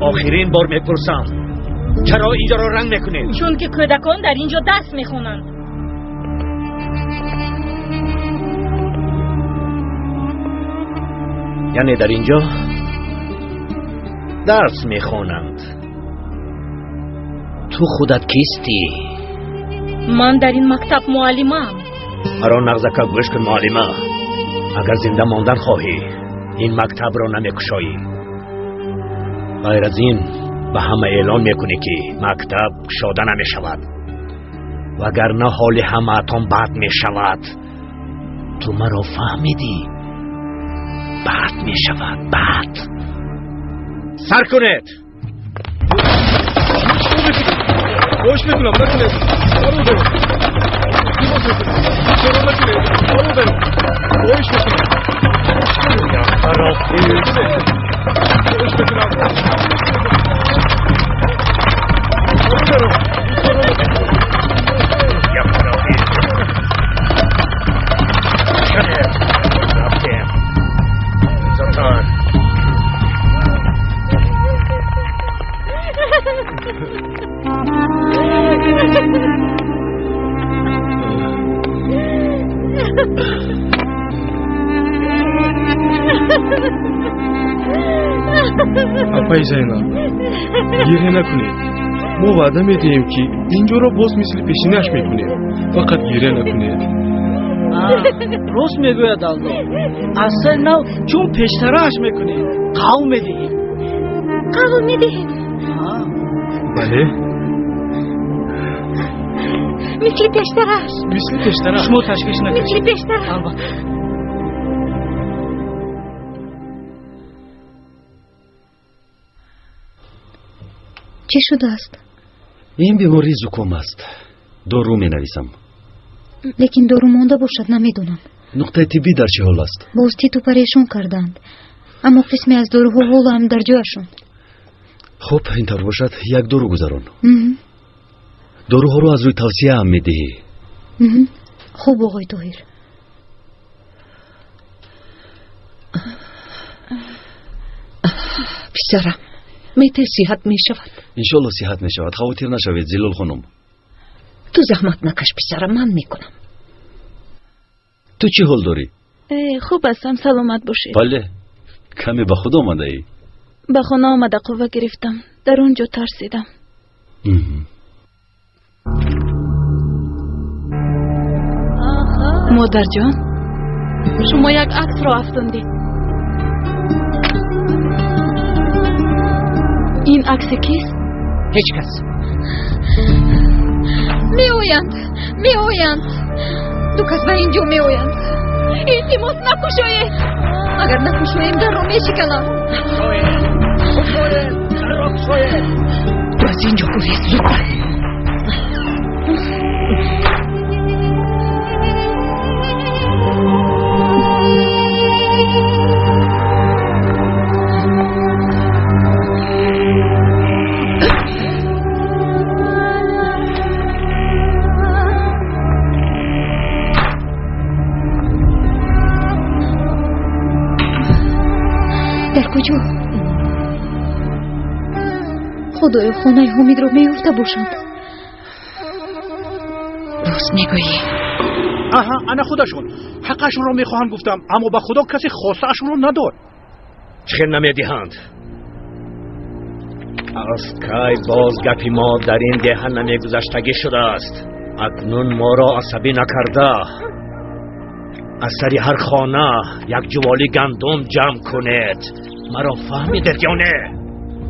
آخرین بار میپرسم چرا اینجا را رنگ میکنید؟ چون که کودکان در اینجا درس میخونند. یعنی در اینجا درس میخونند. تو خودت کیستی؟ من در این مکتب معلمم. مرا نغزکه گوش کن معلمه. اگر زنده ماندن خواهی این مکتب را نمیکشایی. غیر از این به همه اعلان میکنی که مکتب شاده نمیشود، وگرنه حال همه اتان بد میشود. تو مرا فهمیدی؟ بد میشود، بد. سر کنید. باش میتونم نکنید. برادر چرا نکنید؟ برادر باش میتونم. یا خرابی باش میتونم. یا خرابی شده رفتیم زمان. апай Зайнаб, гирье накунед. мо ваъда медиҳем ки инҷоро боз мисли пешинаш мекунем. фақат гирье накунед. рост мегӯяд Алдо. аз саи нав чун пештараш мекунем? қавл медиҳем. қавл медиҳем. бале, мисли пештараш. мисли пештараш. шумо ташвиш накунед. мисли пештараш. албатта. чӣ шудааст? ин бемории зуком аст. дору менависам. лекин дору монда бошад, намедонам. нуқтаи тиббӣ дар чӣ ҳол аст? боз титу парешон карданд, аммо қисме аз доруҳо ҳолаам дар ҷояшон. хуб, ин тавр бошад, як дору гузарон. доруҳоро аз рӯи тавсияам медиҳӣ. хуб оғои Тоҳир. писарам, метавонад сиҳат мешавад? иншолло сиҳат мешавад. хавотир нашавед зилол хонум. ту заҳмат накаш писарам, ман мекунам. ту чӣ ҳол дорӣ? хуб ҳастам, саломат бошед. бале, каме ба худ омадаӣ? ба хона омада қувва гирифтам. дар он ҷо тарсидам. модарҷон, шумо як аксро афтондед. ин акси кист? ҳеҷ кас. меоянд. ду кас ба ин ҷо меоянд. илтимос накушоед. агар накушоем дарро мешиканам. ту аз ин ҷо гурез, зудтар. куҷо? худоё, хонаи ҳомидро меёфта бошанд. рост мегӯӣ. аҳа, ана худашон. ҳаққашонро мехоҳам гуфтам, аммо ба худо касе хостаашонро надод. чӣ хел намедиҳанд? аз кай боз гапи мо дар ин деҳа намегузаштагӣ шудааст. акнун моро асабӣ накарда аз сари ҳар хона як ҷуволи гандум ҷамъ кунед. маро фаҳмидед ё не?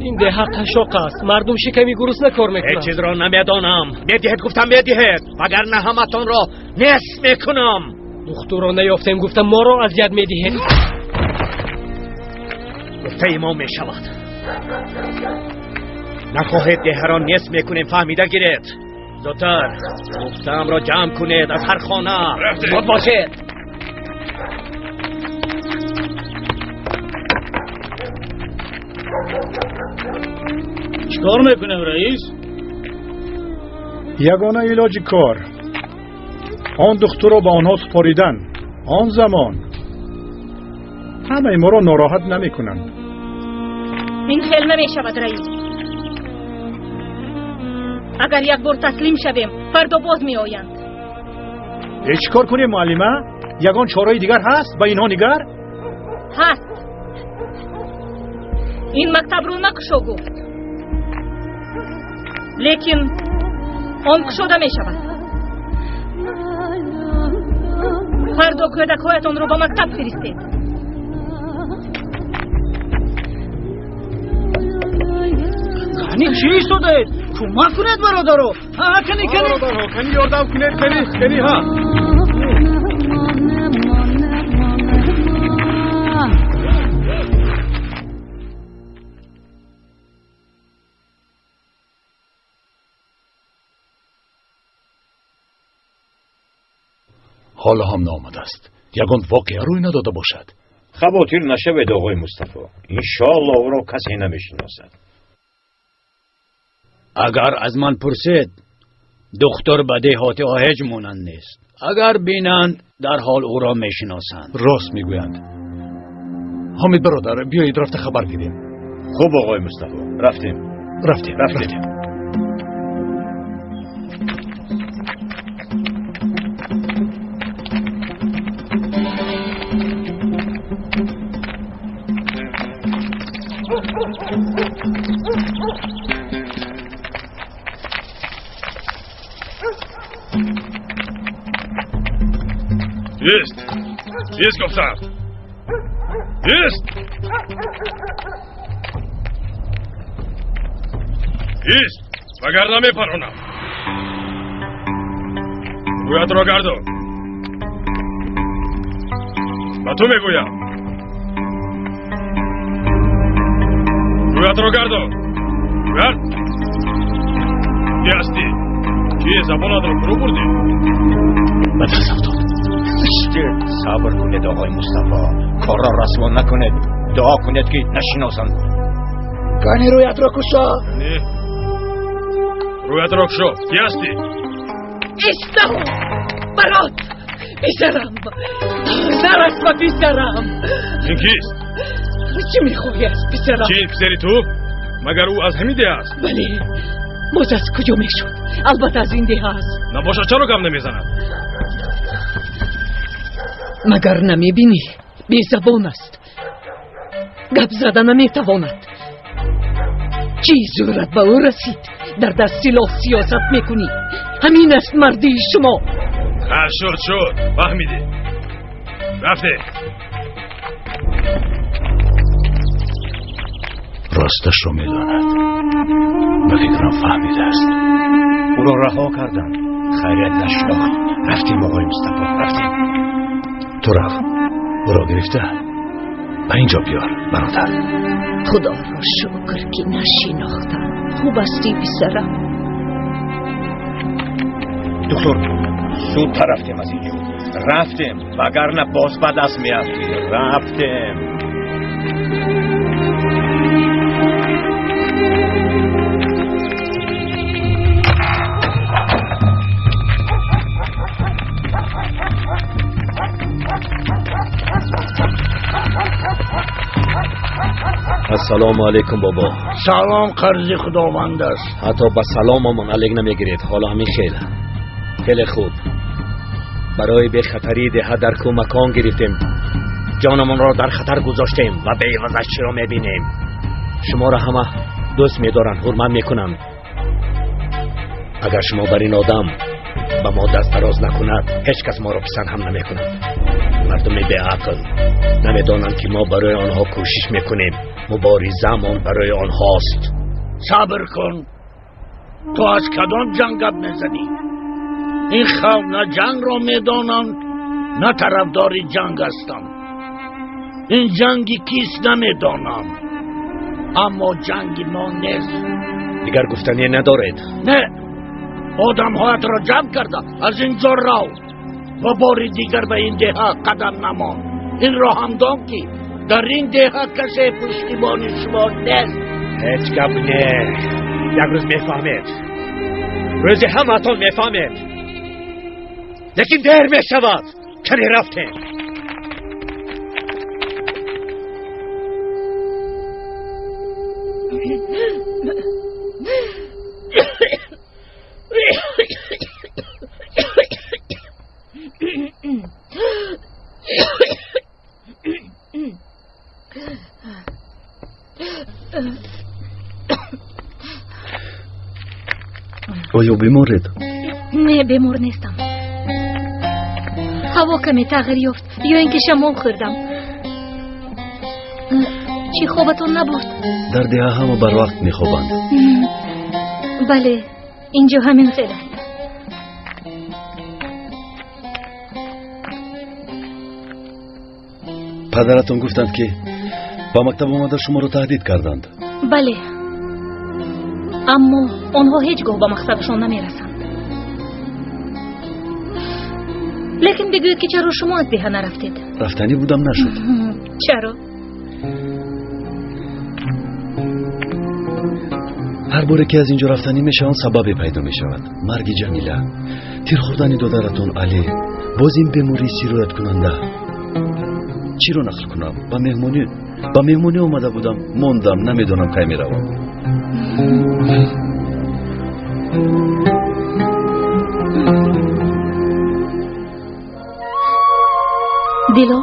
ин деҳа қашоқ аст. мардум шиками гуруснаа кор мекунанд. ҳеҷ чизро намедонам. медиҳед гуфтам медиҳед. вагарна ҳаматонро несф мекунам. духтурро наёфтем, гуфтам моро азият медиҳед. гуфтаи мо мешавад. нахоҳед деҳаро несф мекунем, фаҳмида гиред. зудтар гуфтаамро ҷамъ кунед. аз ҳар хона зуд бошед. чикор мекунем раис? ягона илоҷи кор он духтурро ба онҳо супоридан. он замон ҳамаи моро нороҳат намекунанд. ин хел намешавад раис. агар як бор таслим шавем, фардо боз меоянд. чӣ кор кунем муаллима? ягон чораи дигар ҳаст ба инҳо нигар? ҳаст. ин мактабро накушо гуфт. лекин он кушода мешавад. фардо кӯдакҳоятонро ба мактаб фиристед. кани чӣ истодаед? кӯмак кунед бародаро. кани ёрдам кунед. кани ҳа. حالا هم نامده است. یگان واقعه روی نداده باشد. خواطر نشوید آقای مصطفی. انشاءالله او را کسی نمیشناسد. اگر از من پرسید دختر به دهات آهج مانند نیست. اگر بینند در حال او را میشناسند. راست میگویند. حامد برادر بیایید رفته خبر گیریم. خوب آقای مصطفی. رفتیم. ایست گفتم. ایست وگرنه میپرونم. رویت را گردان. و تو میگویم رویت را گردان. گرد کی هستی؟ چیه زبانت را فرو بردی؟ بدرس افتاد. صبر کنید آقای مصطفی، کار را رسوا نکنید. دعا کنید که نشناسند. گانی رویت را کشا. نه رویت را کشا. کی هستی؟ استهم برات پسرم. نرسم پسرم. این کیست؟ چی میخوایی از پسرم؟ چی پسری تو؟ مگر او از همیده است؟ بله. موز از کجا میشود؟ البته از این ده است. نباشه چرا گم نمیزند؟ مگر نمیبینی؟ بی زبان است. گپ زدن نمیتواند. چی ضرورت به او رسید؟ در دست سلاح سیاست میکنی. همین است مردی شما. شد فهمیدی. رفته. راستش رو میداند. به فکرم فهمیده است. او را رها کردن. خیریت نشناخت. رفتیم آقای مصطفی، رفتیم. تو رفت او را گرفته. به اینجا بیار برادر. خدا را شکر که نشناختم. خوب استی پسرم. دکتر زودتر رفتیم از اینجا. رفتیم وگرنه باز به دست میافتیم. رفتیم. السلام علیکم بابا. سلام قرض خداوند است. حتی با سلاممون علیک نمیگیرید. حالا همین خیلی خوب. برای به خطری ده در کو مکان گرفتیم. جانمون را در خطر گذاشتیم و به عوضش چی را میبینیم. شما را همه دوست میدارن، حرمت میکنن. اگر شما بر این آدم به ما دست دراز نکند، هیچ کس ما را پسند هم نمیکند. مردم به عقل نمیدانند که ما برای آنها کوشش میکنیم. مبارزه‌مان برای آنهاست. صبر کن. تو از کدام جنگ گپ میزنی؟ این قوم نه جنگ را میدانند نه طرفدار جنگ هستند. این جنگی کیست نمیدانند، اما جنگ ما نیست. دیگر گفتنی ندارید؟ نه. آدم هایت را جمع کرده از اینجا رو و بار دیگر به این ده قدم نمان. این را هم دان که در این ده کسی پشتیبان شما نیست. هیچ گپ نه. یک روز میفهمید. روزی همتون میفهمید. لیکن دیر میشود. کنی رفتیم. آیا بیمارید؟ نه بیمار نیستم. هوا کمی تغییر یافت یا اینکه شمال خوردم. چی خوابتون نبرد؟ در ده همه بر وقت میخوابند. بله اینجا همین خیلی. پدرتون گفتند که با مکتب آمده شما رو تهدید کردند. بله، اما آنها هیچگاه با مقصدشان نمیرسند. لیکن بگوید که چرا شما از ده نرفتید؟ رفتنی بودم نشد. چرا؟ هر باره که از اینجا رفتنی میشه آن سبب پیدا میشود. مرگ جمیله، تیر خوردن دادرتون علی، باز این بیماری سیرایت کننده. چی رو نقل کنم؟ با مهمونی اومده بودم، موندم، نمیدونم کی میروم. دیلو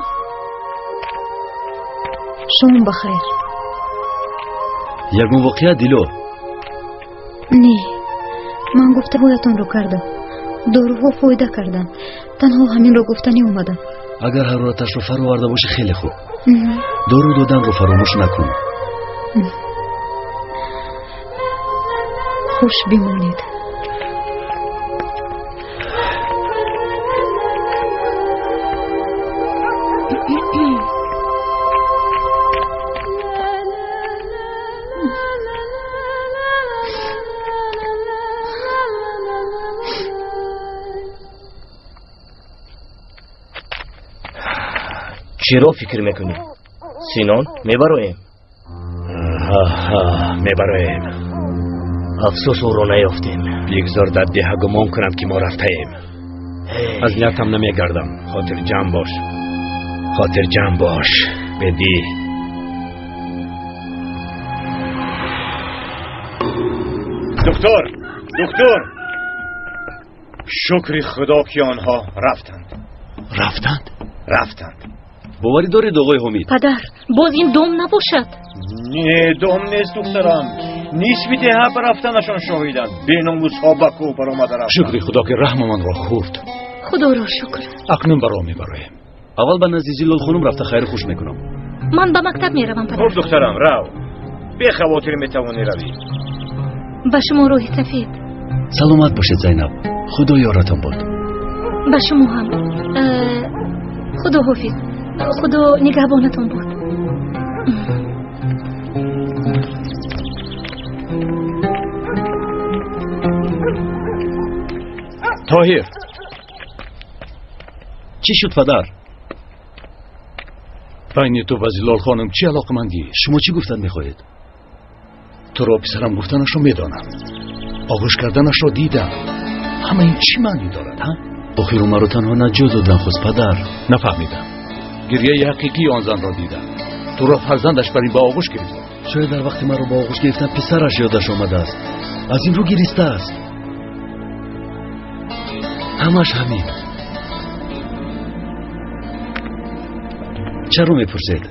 شما بخیر. یک واقعیت دیلو؟ نه، من گفته بودتون رو کردم. доруҳо фоида карданд. танҳо ҳаминро гуфтанӣ омадам. агар ҳарораташро фароварда бошӣ хеле хуб. дору доданро фаромӯш накун. хуш бимонед. چرا فکر میکنی؟ سینان میبرایم. میبرایم. افسوس او رو نیافتیم. بگذار در ده گمان کنم که ما رفتیم. از نیتم نمیگردم. خاطر جمع باش. خاطر جمع باش. بدی. دکتر دکتر، شکر خدا که آنها رفتند. رفتند. باوری دارید آقای حمید؟ پدر باز این دم نباشد. نه دم نیست دخترم. نسبی ده به رفتنشان شاهیدند. بیناموس‌ها به کوه برآمده رفتند. شکر خدا که رحم من را خورد. خدا را شکر. اکنون برا میبرایم. اول به نزد زیلال خانم رفته خیر خوش میکنم. من به مکتب میروم پدر. خب دخترم رو. بی خواطر میتوانی روی. به شما روح سفید. سلامت باشید زینب. خدا یارتان باد. به شما هم. خدا حافظ. خدا نگهبانتون بود. طاهر، چی شد پدر؟ بین تو و زلال خانم چی علاقمندی؟ شما چی گفتن میخواهید؟ تو را پسرم گفتنش رو میدانم. آغوش کردنش رو دیدم. همه این چی معنی دارد ها؟ آخر او مرا تنها نجات دادن خواست پدر. نفهمیدم. گریه حقیقی آن زن را دیدم. تو را فرزندش بر این با آغوش گرفت. شاید در وقتی مرا با آغوش گرفتن پسرش یادش آمده است. از این رو گریسته است. همش همین. چرا میپرسید؟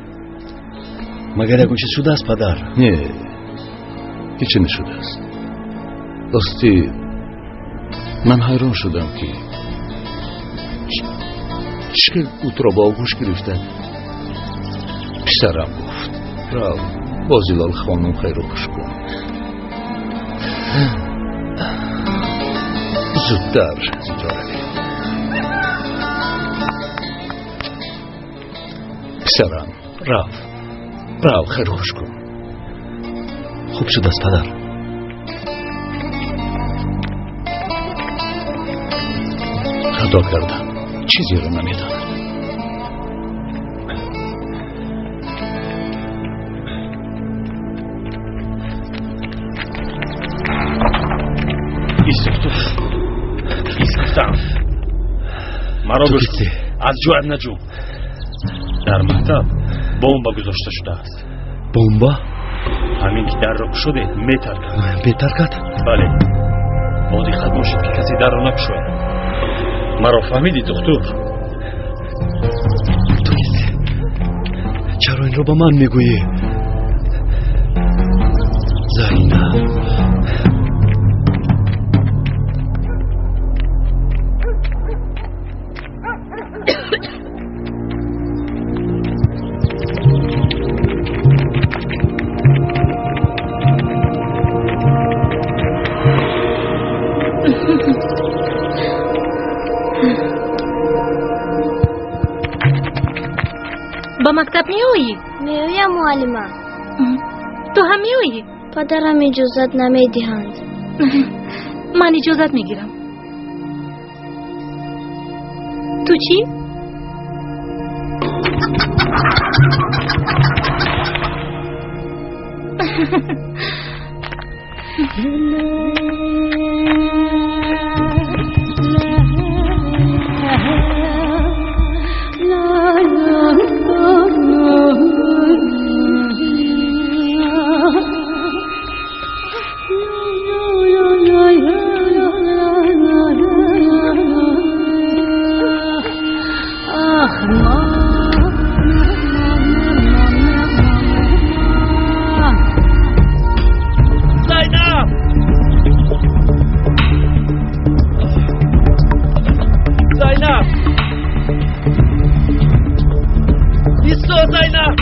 مگر یکون چیز شده است پدر؟ نه، هیچی نشده است. راستی من حیران شدم که چه اوت را با آغوش گرفته. پسرم گفت رو با زلال خانم خیر خوش کن. زودتر زیجاره. پسرم رو خیر خوش کن. خوب شد است پدر. خطا کردم. چیزی رو نمیدانم. ایستفتم. مرا گفتی از جو نجو. در مکتب بمب گذاشته شده است. بمب؟ همین که در را شده بهتر کرد؟ بله. با دقت باشید که کسی در را نکشوید. مرا فهمیدی دکتر؟ تو چرا این رو با من میگویی؟ زینب با مکتب میایی؟ میایم معلمه. تو هم میایی؟ پدرم اجازت نمیدهند. من اجازت میگیرم. تو چی؟ ایستو زینب.